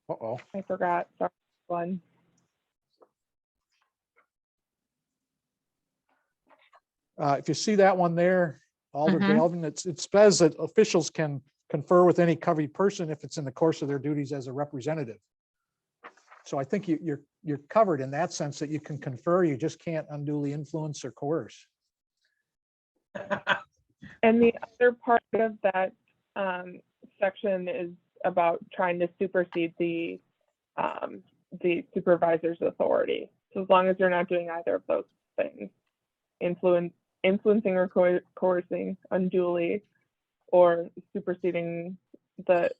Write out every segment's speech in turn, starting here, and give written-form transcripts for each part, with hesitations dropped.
Uh-oh. I forgot. Sorry, one. If you see that one there, Alder Mhm. Galvin, it says that officials can confer with any covered person if it's in the course of their duties as a representative. So I think you're covered in that sense, that you can confer, you just can't unduly influence or coerce. And the other part of that section is about trying to supersede the supervisor's authority. So as long as you're not doing either of those things, influencing or coercing unduly, or superseding the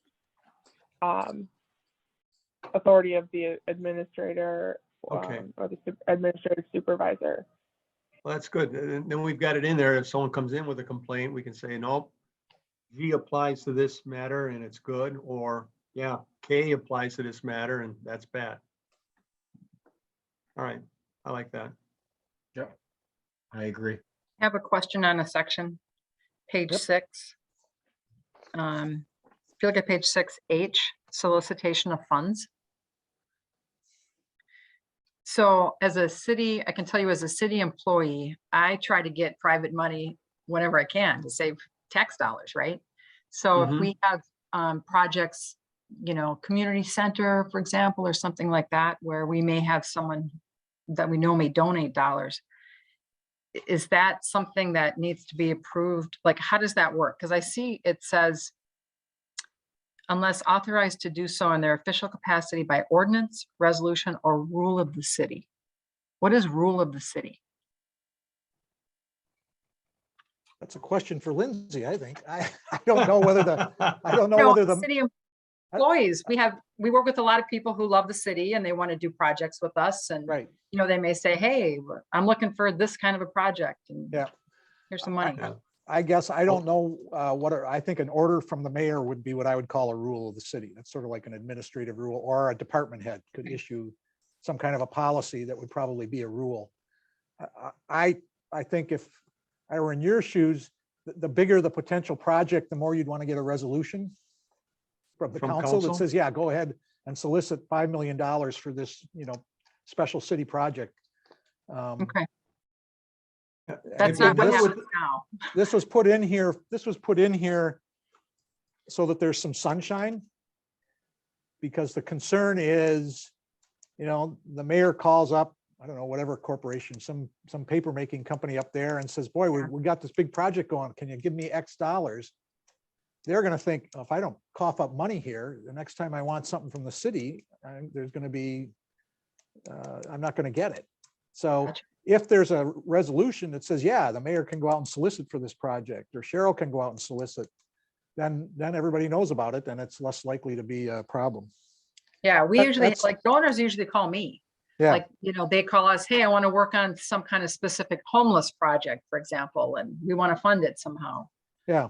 authority of the administrator Okay. or the administrative supervisor. Well, that's good. And then we've got it in there. If someone comes in with a complaint, we can say, nope, G applies to this matter and it's good, or yeah, K applies to this matter and that's bad. All right, I like that. I agree. I have a question on a section, page Yep. 6. If you look at page 6H, solicitation of funds. So as a city, I can tell you as a city employee, I try to get private money whenever I can to save tax dollars, right? So if Mhm. we have projects, community center, for example, or something like that, where we may have someone that we know may donate dollars, is that something that needs to be approved? Like, how does that work? Because I see it says, unless authorized to do so in their official capacity by ordinance, resolution, or rule of the city. What is rule of the city? That's a question for Lindsay, I think. I don't know whether I don't know No, whether the, city employees, we work with a lot of people who love the city and they want to do projects with us, and right. they may say, hey, I'm looking for this kind of a project, and Yeah. here's some money. I guess I don't know I think an order from the mayor would be what I would call a rule of the city. That's sort of like an administrative rule, or a department head could issue some kind of a policy that would probably be a rule. I think if I were in your shoes, the bigger the potential project, the more you'd want to get a resolution from the From council that council? says, yeah, go ahead and solicit $5 million for this, special city project. Okay, If that's you're not what done happens with- now. This was put in here so that there's some sunshine. Because the concern is, the mayor calls up, I don't know, whatever corporation, some paper making company up there and says, boy, we got this big project going. Can you give me X dollars? They're going to think, if I don't cough up money here, the next time I want something from the city, there's going to be, I'm not going to get it. So Gotcha. if there's a resolution that says, yeah, the mayor can go out and solicit for this project, or Cheryl can go out and solicit, then everybody knows about it, and it's less likely to be a problem. Yeah, we usually, that's- like, donors usually call me. Yeah. Like, they call us, hey, I want to work on some kind of specific homeless project, for example, and we want to fund it somehow. Yeah.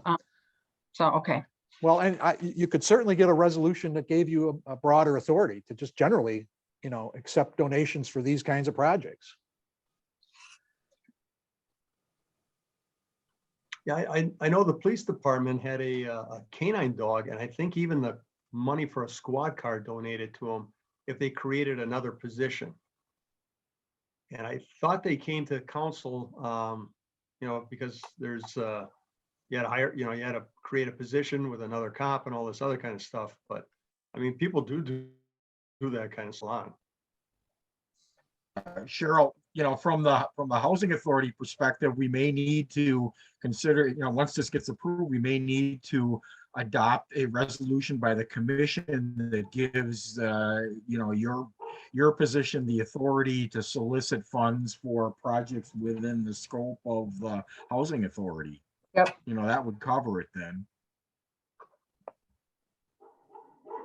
So, okay. Well, and you could certainly get a resolution that gave you a broader authority to just generally, accept donations for these kinds of projects. Yeah, I know the police department had a canine dog, and I think even the money for a squad car donated to them if they created another position. And I thought they came to council, because there's, you had to hire, you had to create a position with another cop and all this other kind of stuff. But I mean, people do that kind of salon. Cheryl, from the housing authority perspective, we may need to consider, once this gets approved, we may need to adopt a resolution by the commission that gives, your position the authority to solicit funds for projects within the scope of the housing authority. Yep. That would cover it then.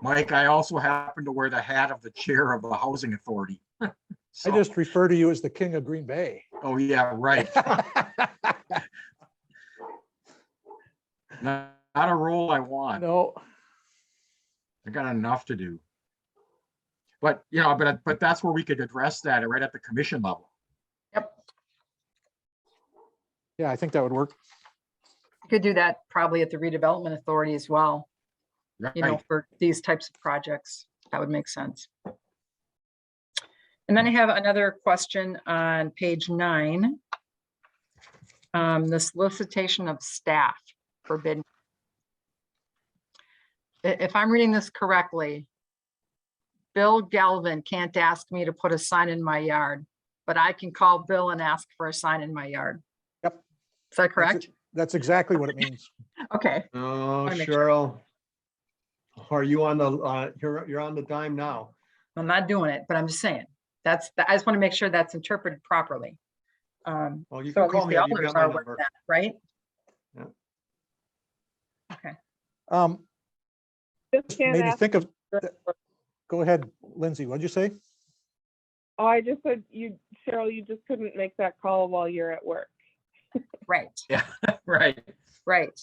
Mike, I also happen to wear the hat of the chair of the housing authority. I just refer to you as the king of Green Bay. Oh, yeah, right. Not a role I want. No, I got enough to do. But, but that's where we could address that right at the commission level. Yep. yeah, I think that would work. You could do that probably at the redevelopment authority as well, Right. for these types of projects. That would make sense. And then I have another question on page 9. The solicitation of staff for bid. If I'm reading this correctly, Bill Galvin can't ask me to put a sign in my yard, but I can call Bill and ask for a sign in my yard. Yep. Is that correct? That's exactly what it means. Okay. Oh, Wanna make sure. Cheryl. Are you on the, you're on the dime now? I'm not doing it, but I'm just saying, I just want to make sure that's interpreted properly. Well, you So can at call least me the up. You've others got my are aware of number. that, right? Yeah. Okay. Just can't Maybe ask. think of, go ahead, Lindsay, what'd you say? Oh, I just said Cheryl, you just couldn't make that call while you're at work. Right, Yeah, right. right.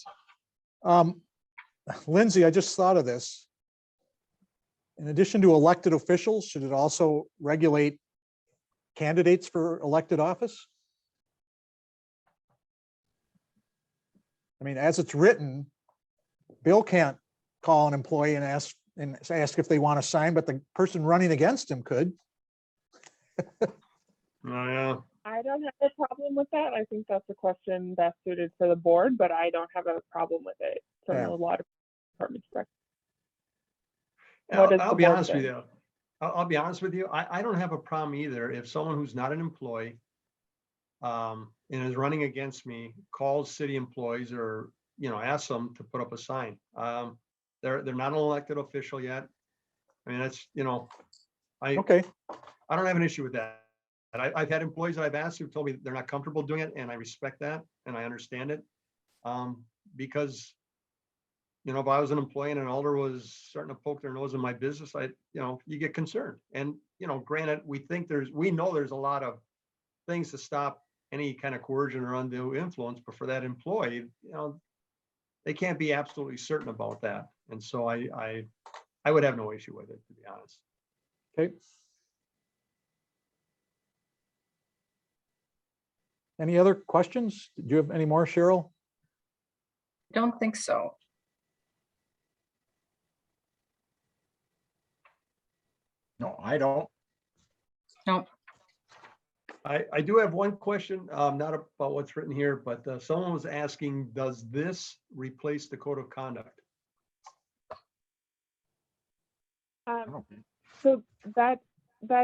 Lindsay, I just thought of this. In addition to elected officials, should it also regulate candidates for elected office? I mean, as it's written, Bill can't call an employee and ask if they want to sign, but the person running against him could. Oh, yeah. I don't have a problem with that. I think that's a question best suited for the board, but I don't have a problem with it from Yeah. the law department's perspective. What does I'll the be board honest with think? you. I'll be honest with you. I don't have a problem either if someone who's not an employee and is running against me calls city employees or, asks them to put up a sign. They're not an elected official yet. I mean, that's, Okay, I don't have an issue with that. And I've had employees that I've asked who told me they're not comfortable doing it, and I respect that and I understand it. Because, if I was an employee and an alder was starting to poke their nose in my business, you get concerned. And, granted, we know there's a lot of things to stop any kind of coercion or undue influence, but for that employee, they can't be absolutely certain about that. And so I would have no issue with it, to be honest. okay. Any other questions? Do you have any more, Cheryl? Don't think so. No, I don't. Nope. I do have one question, not about what's written here, but someone was asking, does this replace the code of conduct? So that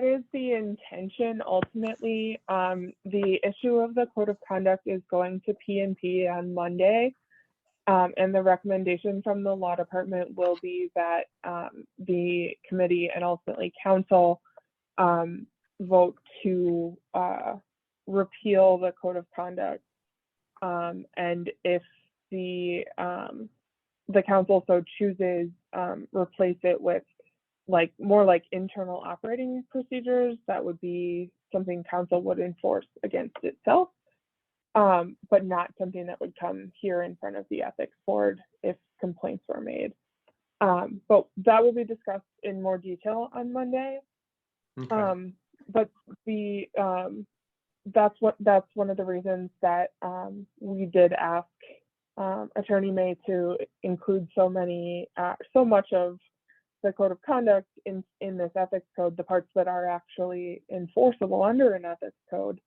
is the intention ultimately. The issue of the code of conduct is going to P&P on Monday. And the recommendation from the law department will be that the committee and ultimately council vote to repeal the code of conduct. And if the council so chooses, replace it with more like internal operating procedures, that would be something council would enforce against itself. But not something that would come here in front of the ethics board if complaints were made. But that will be discussed in more detail on Monday. Okay. But that's one of the reasons that we did ask Attorney May to include so much of the code of conduct in this ethics code, the parts that are actually enforceable under an ethics code,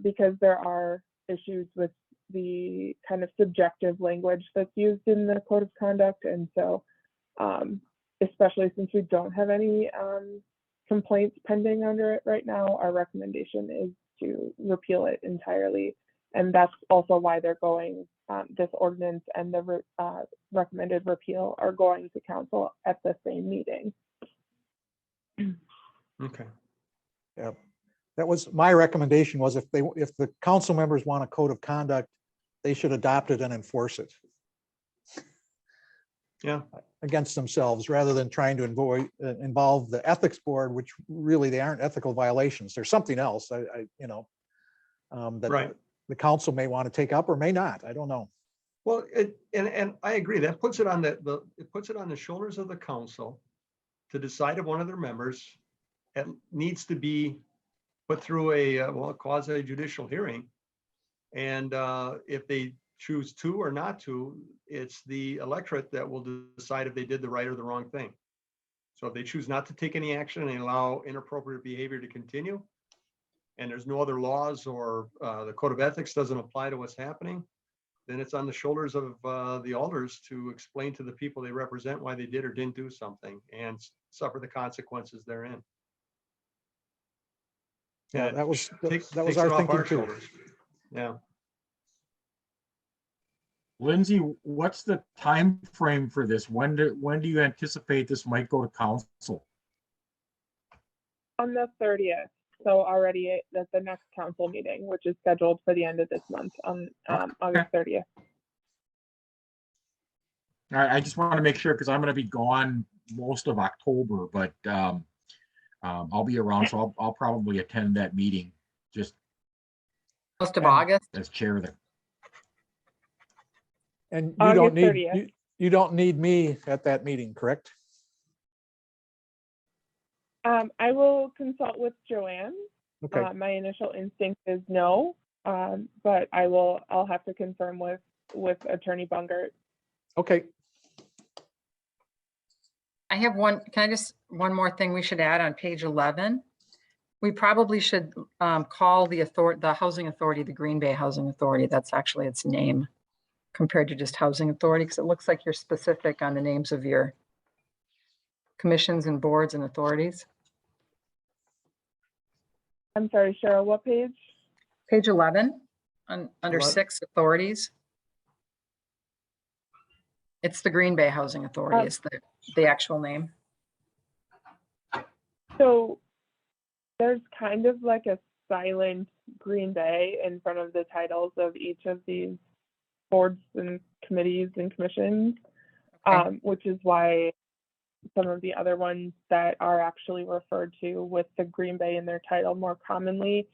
because there are issues with the kind of subjective language that's used in the code of conduct. And so, especially since we don't have any complaints pending under it right now, our recommendation is to repeal it entirely. And that's also why they're going, this ordinance and the recommended repeal are going to council at the same meeting. Okay. Yeah. That was my recommendation, was if the council members want a code of conduct, they should adopt it and enforce it Yeah. against themselves, rather than trying to involve the ethics board, which really they aren't ethical violations. There's something else that Right. the council may want to take up or may not. I don't know. Well, and I agree. That puts it on it puts it on the shoulders of the council to decide if one of their members needs to be put through a quasi judicial hearing. And if they choose to or not to, it's the electorate that will decide if they did the right or the wrong thing. So if they choose not to take any action and they allow inappropriate behavior to continue, and there's no other laws or the code of ethics doesn't apply to what's happening, then it's on the shoulders of the alders to explain to the people they represent why they did or didn't do something and suffer the consequences therein. Yeah, And that was takes our it off thinking our too. shoulders. Yeah. Lindsay, what's the time frame for this? When do you anticipate this might go to council? On the 30th, so already at the next council meeting, which is scheduled for the end of this month on August 30th. All right, I just want to make sure because I'm going to be gone most of October, but I'll be around, so I'll probably attend that meeting just Most of And- August. as chair of the. And you don't August need, 30th. you don't need me at that meeting, correct? I will consult with Joanne. Okay, My initial instinct is no, but I'll have to confirm with Attorney Bungert. okay. I have one more thing we should add on page 11. We probably should call the housing authority, the Green Bay Housing Authority. That's actually its name compared to just housing authority, because it looks like you're specific on the names of your commissions and boards and authorities. I'm sorry, Cheryl, what page? Page 11, under 11. 6 authorities. It's the Green Bay Housing Authority is the actual name. So there's kind of like a silent Green Bay in front of the titles of each of these boards and committees and commissions, Okay. which is why some of the other ones that are actually referred to with the Green Bay in their title more commonly,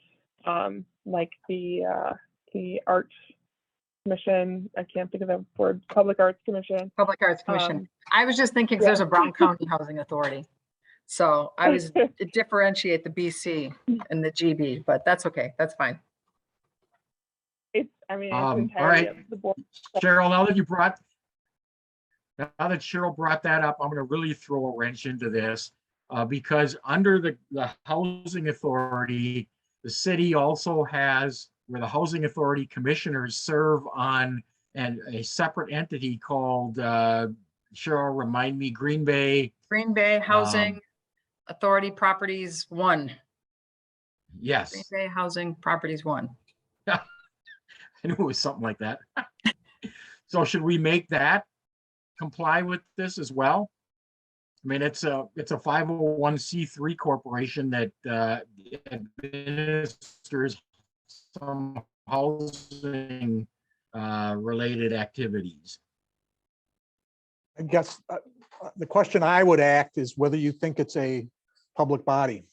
like the Art Commission, I can't think of the word, Public Arts Commission. Public Arts Commission. Um, I was just thinking 'cause there's a Brown County Housing Authority. So I was to differentiate the BC and the GB, but that's okay. That's fine. It's All entirely right. up to the board. Cheryl, now that Cheryl brought that up, I'm going to really throw a wrench into this because under the housing authority, the city also has where the housing authority commissioners serve on a separate entity called, Cheryl, remind me, Green Bay. Green Bay Housing Authority Properties 1. Yes, Green Bay Housing Properties 1. I knew it was something like that. So should we make that comply with this as well? I mean, it's a 501c3 corporation that administers some housing related activities. I guess the question I would act is whether you think it's a public body.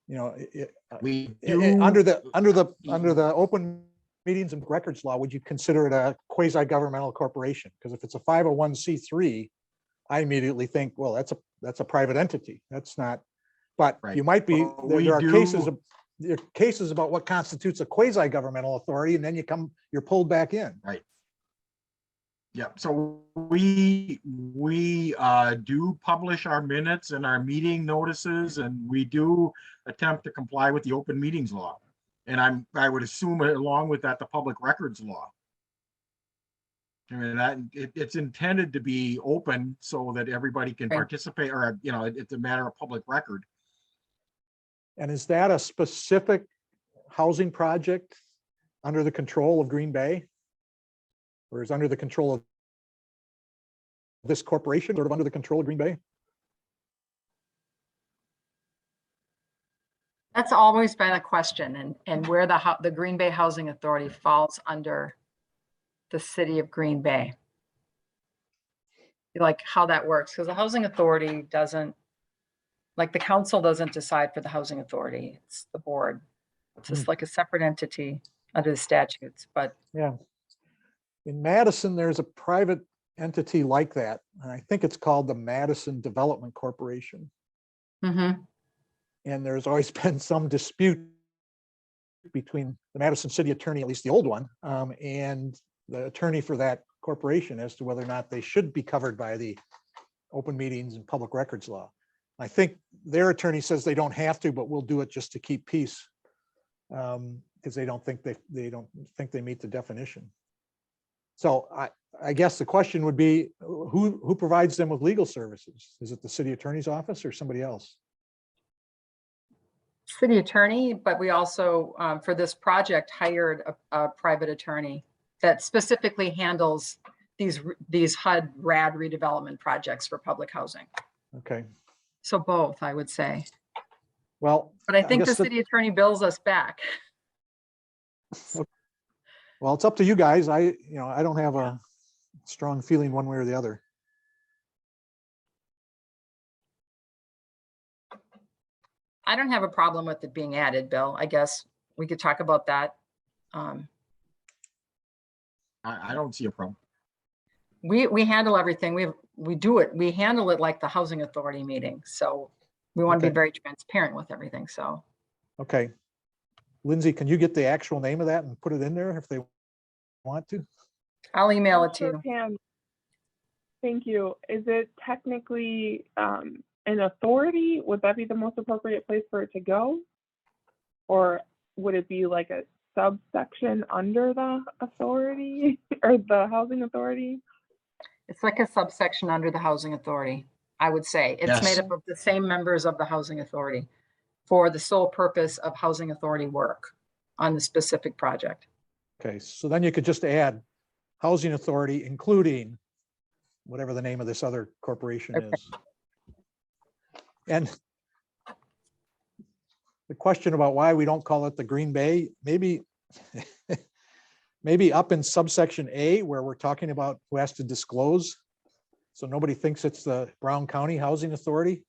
You know, We under do, the open meetings and records law, would you consider it a quasi-governmental corporation? Because if it's a 501c3, I immediately think, well, that's a private entity. That's not, but Right. you might be, Well, there are do- there are cases about what constitutes a quasi-governmental authority, and then you're pulled back in. yeah, so we do publish our minutes and our meeting notices, and we do attempt to comply with the open meetings law. And I would assume along with that, the public records law. I mean, it's intended to be open so that everybody can Right. participate, or, you know, it's a matter of public record. And is that a specific housing project under the control of Green Bay? Or is under the control of this corporation, sort of under the control of Green Bay? That's always been a question, and where the Green Bay Housing Authority falls under the city of Green Bay. Like how that works, because the housing authority doesn't, like the council doesn't decide for the housing authority, it's the board. It's just like a separate entity under the statutes, but Yeah. In Madison, there's a private entity like that, and I think it's called the Madison Development Corporation. mhm. And there's always been some dispute between the Madison city attorney, at least the old one, and the attorney for that corporation as to whether or not they should be covered by the open meetings and public records law. I think their attorney says they don't have to, but we'll do it just to keep peace. Because they don't think they meet the definition. So I guess the question would be, who provides them with legal services? Is it the city attorney's office or somebody else? City attorney, but we also, for this project, hired a private attorney that specifically handles these HUD RAD redevelopment projects for public housing. Okay, So both, I would say. well. But I think the guess that- city attorney bills us back. Well, it's up to you guys. I don't have a strong feeling one way or the other. I don't have a problem with it being added, Bill. I guess we could talk about that. I don't see a problem. We handle everything. We do it. We handle it like the housing authority meeting. So we want to Okay. be very transparent with everything. So Okay. Lindsay, can you get the actual name of that and put it in there if they want to? I'll email it to Sure you. can. Thank you. Is it technically an authority? Would that be the most appropriate place for it to go? Or would it be like a subsection under the authority or the housing authority? It's like a subsection under the housing authority, I would say. It's made Yes. up of the same members of the housing authority for the sole purpose of housing authority work on the specific project. Okay, so then you could just add housing authority, including whatever the name of this other corporation Okay. is. And the question about why we don't call it the Green Bay, maybe, maybe up in subsection A where we're talking about who has to disclose. So nobody thinks it's the Brown County Housing Authority,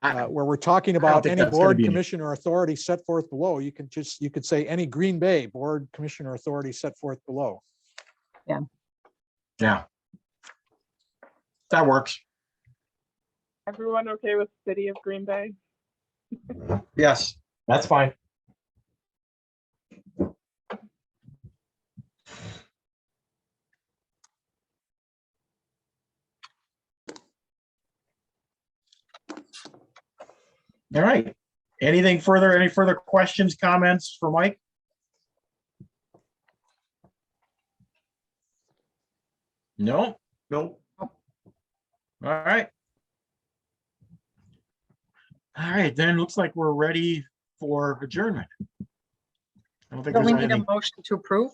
where we're talking about think any that's gonna board, be an- commission, or authority set forth below. You could say any Green Bay board, commission, or authority set forth below. Yeah. That works. Everyone okay with City of Green Bay? Yes, that's fine. All right. Anything further? Any further questions, comments for Mike? No? Nope. All right. All right, then looks like we're ready for adjournment. I don't think Do there's we need a anything. motion to approve?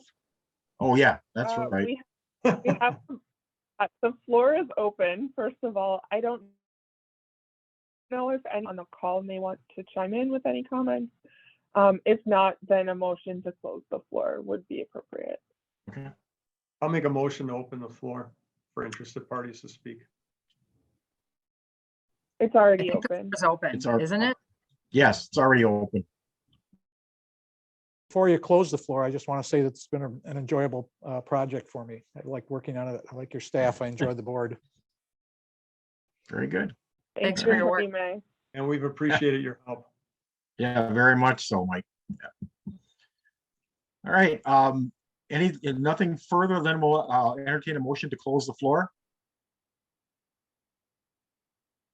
Oh, yeah, that's Uh, right. we have, the floor is open, first of all. I don't know if anyone on the call may want to chime in with any comments. If not, then a motion to close the floor would be appropriate. Okay. I'll make a motion to open the floor for interested parties to speak. It's I already think open. it's open, It's our- isn't it? Yes, it's already open. Before you close the floor, I just want to say that it's been an enjoyable project for me. I like working on it. I like your staff. I enjoyed the board. Very good. Thanks Thank for your you, work. May. And we've appreciated your help. Yeah, very much so, Mike. Yeah. All right, nothing further, then we'll entertain a motion to close the floor.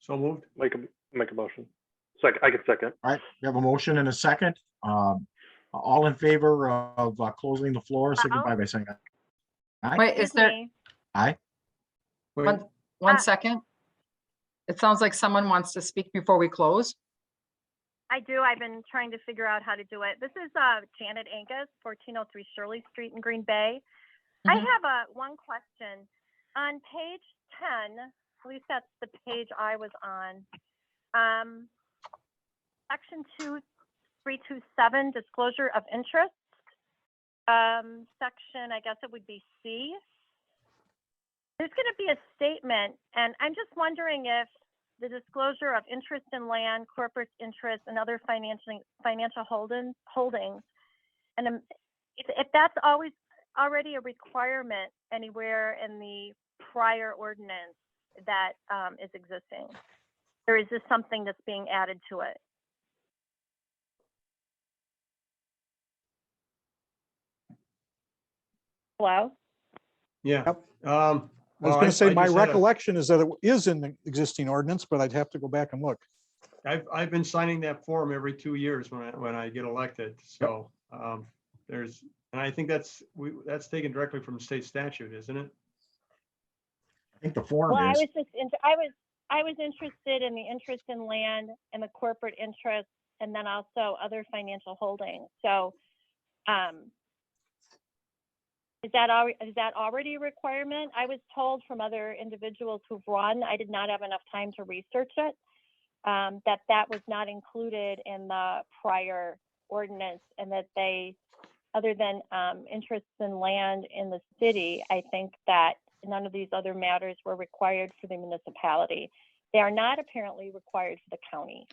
So moved. Make a motion. I can second. All right, we have a motion and a second. All in favor of closing the floor, signify by saying aye. Wait, is there Aye. Wait, one second? It sounds like someone wants to speak before we close. I do. I've been trying to figure out how to do it. This is Janet Angus, 1403 Shirley Street in Green Bay. I Mhm. have one question. On page 10, at least that's the page I was on, section 2327, disclosure of interest. Section, I guess it would be C. There's going to be a statement, and I'm just wondering if the disclosure of interest in land, corporate interest, and other financial holdings, and if that's always already a requirement anywhere in the prior ordinance that is existing, or is this something that's being added to it? Hello? yeah. Yep. I was Well, gonna say, I my just had a- recollection is that it is in the existing ordinance, but I'd have to go back and look. I've been signing that form every 2 years when I get elected, so, and I think that's taken directly from state statute, isn't it? I think the form Well, I is. was just, I was interested in the interest in land and the corporate interest, and then also other financial holdings. So, is that already a requirement? I was told from other individuals who've run, I did not have enough time to research it, that was not included in the prior ordinance, and that they, other than interests in land in the city, I think that none of these other matters were required for the municipality. They are not apparently required for the county.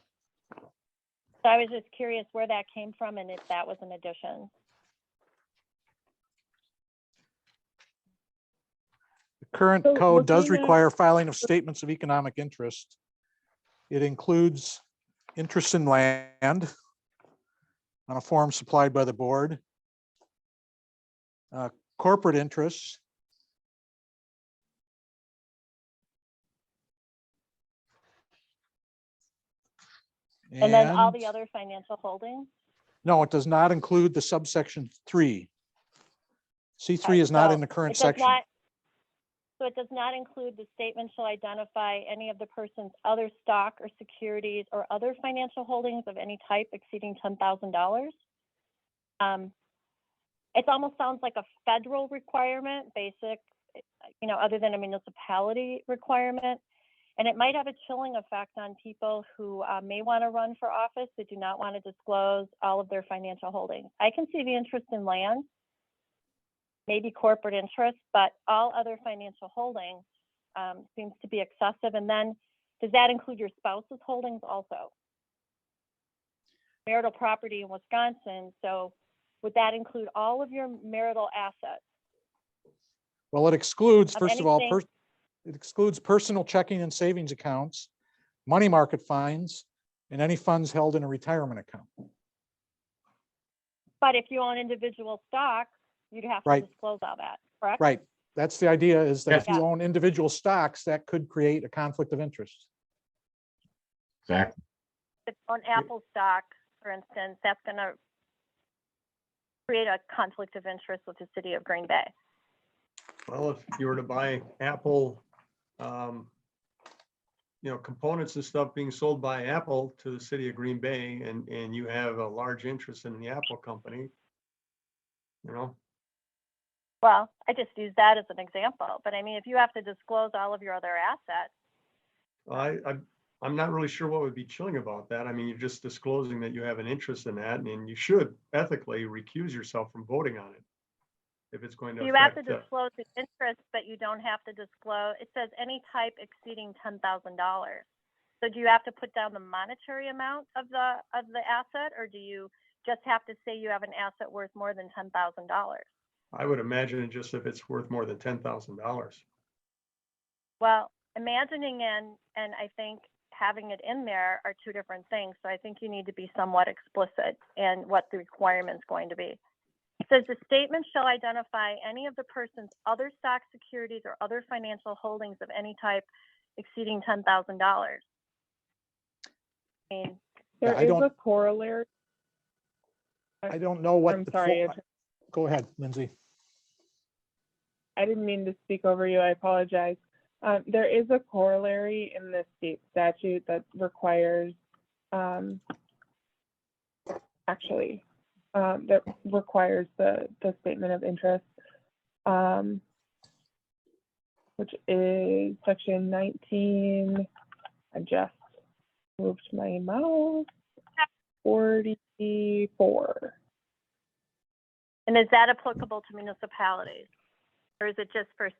So I was just curious where that came from and if that was an addition. The current So code does looking at- require filing of statements of economic interest. It includes interest in land on a form supplied by the board, corporate interests, And then all the and- other financial holdings? No, it does not include the subsection 3. C3 is not in the current section. So it does not include the statement shall identify any of the person's other stock or securities or other financial holdings of any type exceeding $10,000. It almost sounds like a federal requirement, basic, other than a municipality requirement. And it might have a chilling effect on people who may want to run for office that do not want to disclose all of their financial holdings. I can see the interest in land, maybe corporate interests, but all other financial holdings seems to be excessive. And then does that include your spouse's holdings also? Marital property in Wisconsin, so would that include all of your marital assets? Well, it excludes, Of first of all, anything- it excludes personal checking and savings accounts, money market funds, and any funds held in a retirement account. But if you own individual stocks, you'd have to Right. disclose all that, correct? Right. That's the idea, is that if you Yeah. own individual stocks, that could create a conflict of interest. Exactly. If on Apple stock, for instance, that's going to create a conflict of interest with the city of Green Bay. Well, if you were to buy Apple, components and stuff being sold by Apple to the city of Green Bay, and you have a large interest in the Apple company, Well, I just use that as an example, but I mean, if you have to disclose all of your other assets, I'm not really sure what would be chilling about that. I mean, you're just disclosing that you have an interest in that, and you should ethically recuse yourself from voting on it if it's going to you have to affect. disclose the interest, but you don't have to disclose, it says any type exceeding $10,000. So do you have to put down the monetary amount of the asset, or do you just have to say you have an asset worth more than $10,000? I would imagine just if it's worth more than $10,000. Well, imagining and I think having it in there are two different things. So I think you need to be somewhat explicit in what the requirement's going to be. It says the statement shall identify any of the person's other stock securities or other financial holdings of any type exceeding $10,000. I mean, There I is don't- a corollary. I don't know what. I'm the sorry. full- Go ahead, Lindsay. I didn't mean to speak over you. I apologize. There is a corollary in the state statute that requires, that requires the statement of interest, which is section 19. I just moved my mouse. 44. and is that applicable to municipalities? Or is it just for,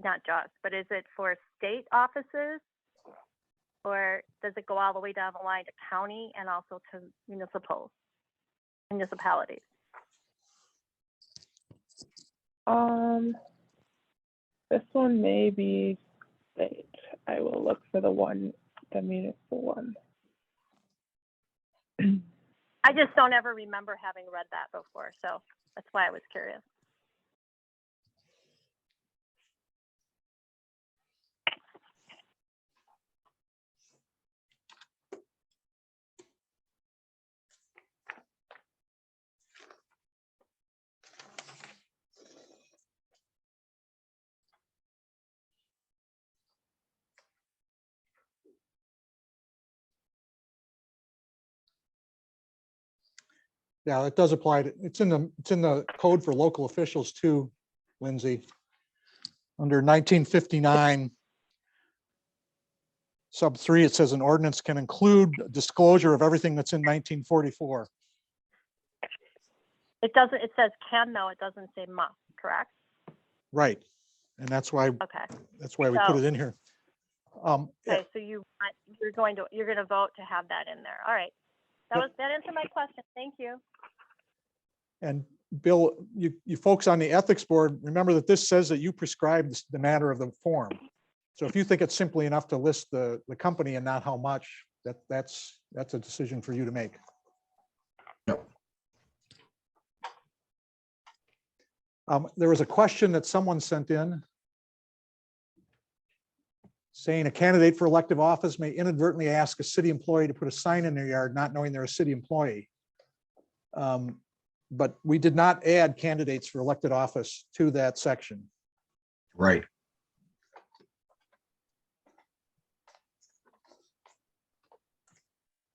not just, but is it for state offices? Or does it go all the way down the line to county and also to municipalities? This one may be state. I will look for the municipal one. I just don't ever remember having read that before, so that's why I was curious. Yeah, it does apply to, it's in the code for local officials too, Lindsay. Under 1959. Sub 3, it says an ordinance can include disclosure of everything that's in 1944. It doesn't, it says can though, it doesn't say must, correct? Right. And that's why Okay, we put So- it in here. okay, so you're going to vote to have that in there. All right. That answered my question. Thank you. And Bill, you folks on the ethics board, remember that this says that you prescribe the matter of the form. So if you think it's simply enough to list the company and not how much, that's a decision for you to make. There was a question that someone sent in saying a candidate for elective office may inadvertently ask a city employee to put a sign in their yard, not knowing they're a city employee. But we did not add candidates for elected office to that section. Right.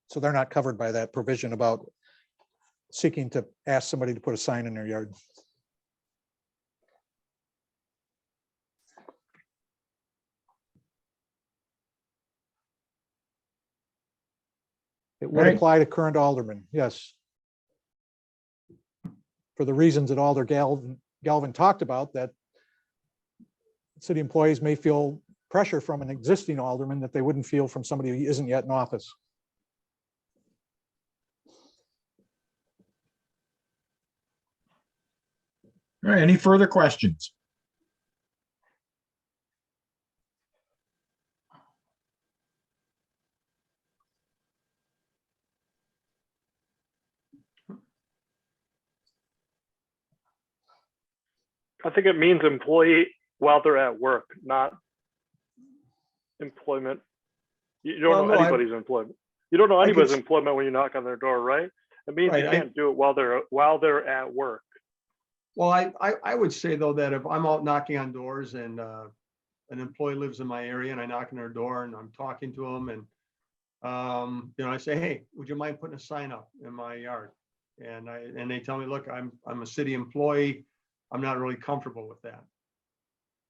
So they're not covered by that provision about seeking to ask somebody to put a sign in their yard. It would Right. apply to current aldermen, yes. For the reasons that Alder Galvin talked about, that city employees may feel pressure from an existing alderman that they wouldn't feel from somebody who isn't yet in office. All right, any further questions? I think it means employee while they're at work, not employment. You don't Well, know no, anybody's employment. You don't know I could anybody's s- employment when you knock on their door, right? It means Right, you I- can't do it while they're at work. Well, I would say though that if I'm out knocking on doors and an employee lives in my area and I knock on their door and I'm talking to them and I say, hey, would you mind putting a sign up in my yard? And they tell me, look, I'm a city employee. I'm not really comfortable with that.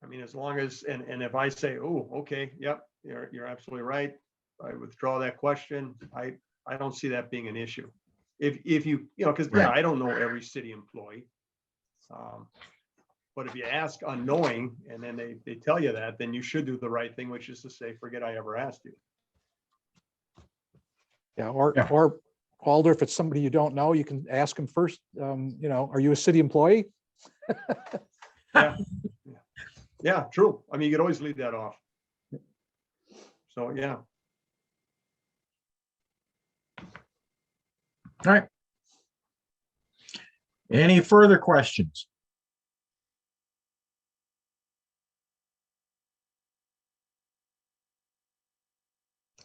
I mean, as long as, and if I say, oh, okay, yep, you're absolutely right. I withdraw that question. I don't see that being an issue. If you, because yeah, Right. I don't know every city employee. But if you ask unknowing and then they tell you that, then you should do the right thing, which is to say, forget I ever asked you. Yeah, or Yeah. Alder, if it's somebody you don't know, you can ask them first, are you a city employee? Yeah, true. I mean, you could always leave that off. So, yeah. All right. Any further questions?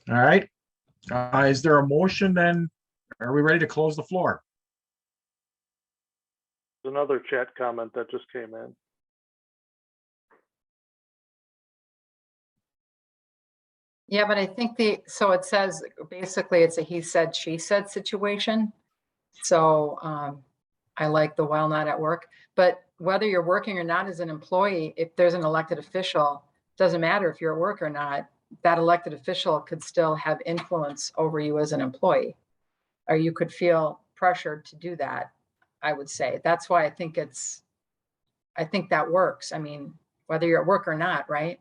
All right. Is there a motion then? Are we ready to close the floor? There's another chat comment that just came in. Yeah, but I think so it says, basically it's a he said, she said situation. So I like the while not at work, but whether you're working or not as an employee, if there's an elected official, doesn't matter if you're at work or not, that elected official could still have influence over you as an employee. Or you could feel pressured to do that, I would say. That's why I think that works. I mean, whether you're at work or not, right?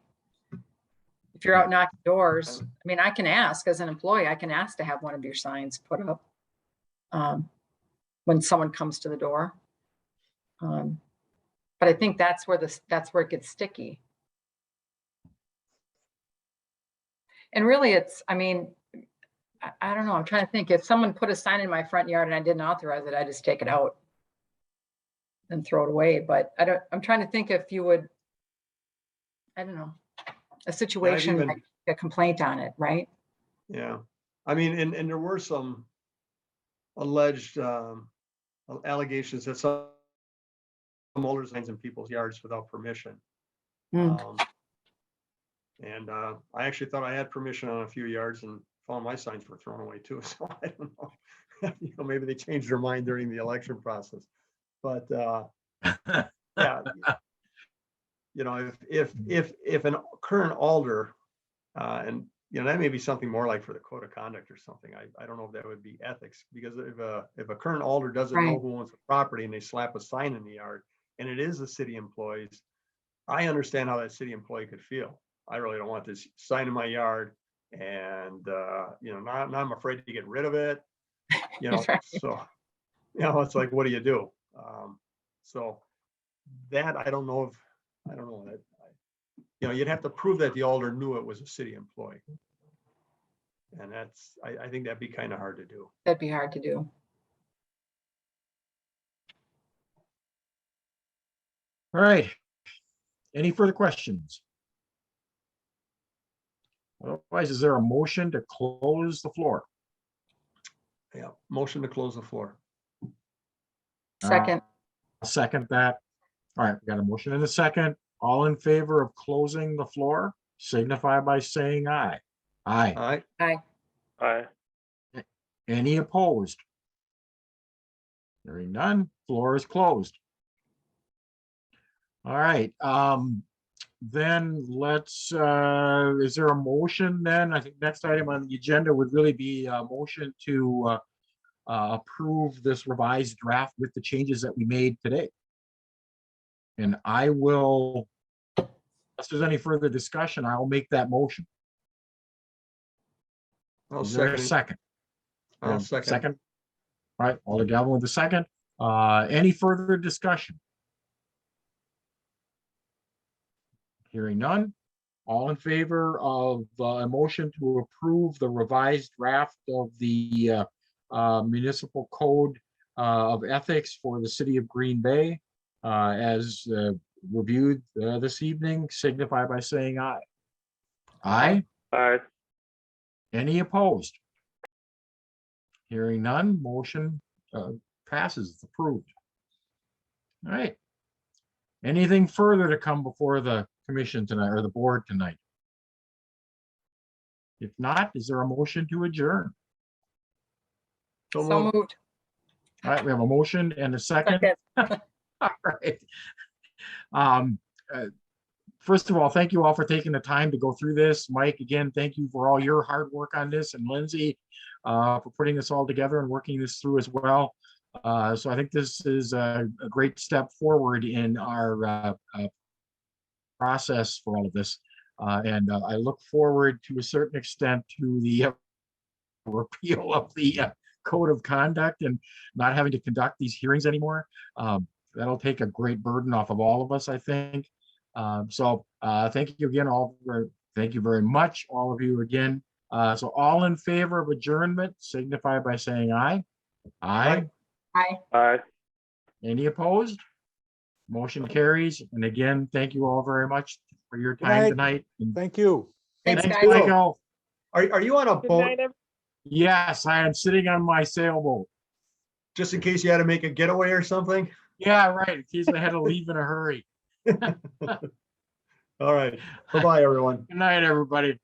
If you're out knocking doors, I mean, I can ask as an employee, I can ask to have one of your signs put up when someone comes to the door. But I think that's where it gets sticky. And really I mean, I don't know. I'm trying to think. If someone put a sign in my front yard and I didn't authorize it, I just take it out and throw it away. But I'm trying to think if you would, I don't know, a situation even- like a complaint on it, right? Yeah. I mean, and there were some alleged allegations that some older signs in people's yards without permission. Mm. And I actually thought I had permission on a few yards and found my signs were thrown away too. So I don't know. maybe they changed their mind during the election process. But yeah, if an current alder, and that may be something more like for the code of conduct or something. I don't know if that would be ethics, because if a current alder doesn't know Right. who owns the property and they slap a sign in the yard and it is the city employees, I understand how that city employee could feel. I really don't want this sign in my yard, and now I'm afraid to get rid of it. Right. So it's like, what do you do? So that I don't know that. You'd have to prove that the alder knew it was a city employee. And I think that'd be kind of hard to do. That'd be hard to do. All right. Any further questions? Otherwise, is there a motion to close the floor? Yeah, motion to close the floor. Second, I'll second that. All right, we got a motion and a second. All in favor of closing the floor, signify by saying aye. Aye. All right, aye. Aye. Any opposed? Hearing none, floor is closed. All right, then let's, is there a motion then? I think next item on the agenda would really be a motion to approve this revised draft with the changes that we made today. And I will, if there's any further discussion, I'll make that motion. I'll Is there a second. second? I'll second. Second. All right, all together with the second. Any further discussion? Hearing none. All in favor of a motion to approve the revised draft of the municipal code of ethics for the city of Green Bay as reviewed this evening, signify by saying aye. Aye. Aye. Any opposed? Hearing none, motion passes, it's approved. All right. Anything further to come before the commission tonight or the board tonight? If not, is there a motion to adjourn? So So moved. moved. All right, we have a motion and a second. Second. All right. First of all, thank you all for taking the time to go through this. Mike, again, thank you for all your hard work on this, and Lindsay for putting this all together and working this through as well. So I think this is a great step forward in our process for all of this. And I look forward to a certain extent to the repeal of the code of conduct and not having to conduct these hearings anymore. That'll take a great burden off of all of us, I think. So thank you again, thank you very much, all of you again. So all in favor of adjournment, signify by saying aye. Aye. Aye. Aye. Any opposed? Motion carries. And again, thank you all very much for your Good time night. tonight. And Thank you. Thanks, thanks, guys. Michael. Are you on a Good boat, night, everyone. Yes, I am sitting on my sailboat. just in case you had to make a getaway or something? Yeah, right. In case I had to leave in a hurry. All right. Bye-bye, everyone. Good night, everybody.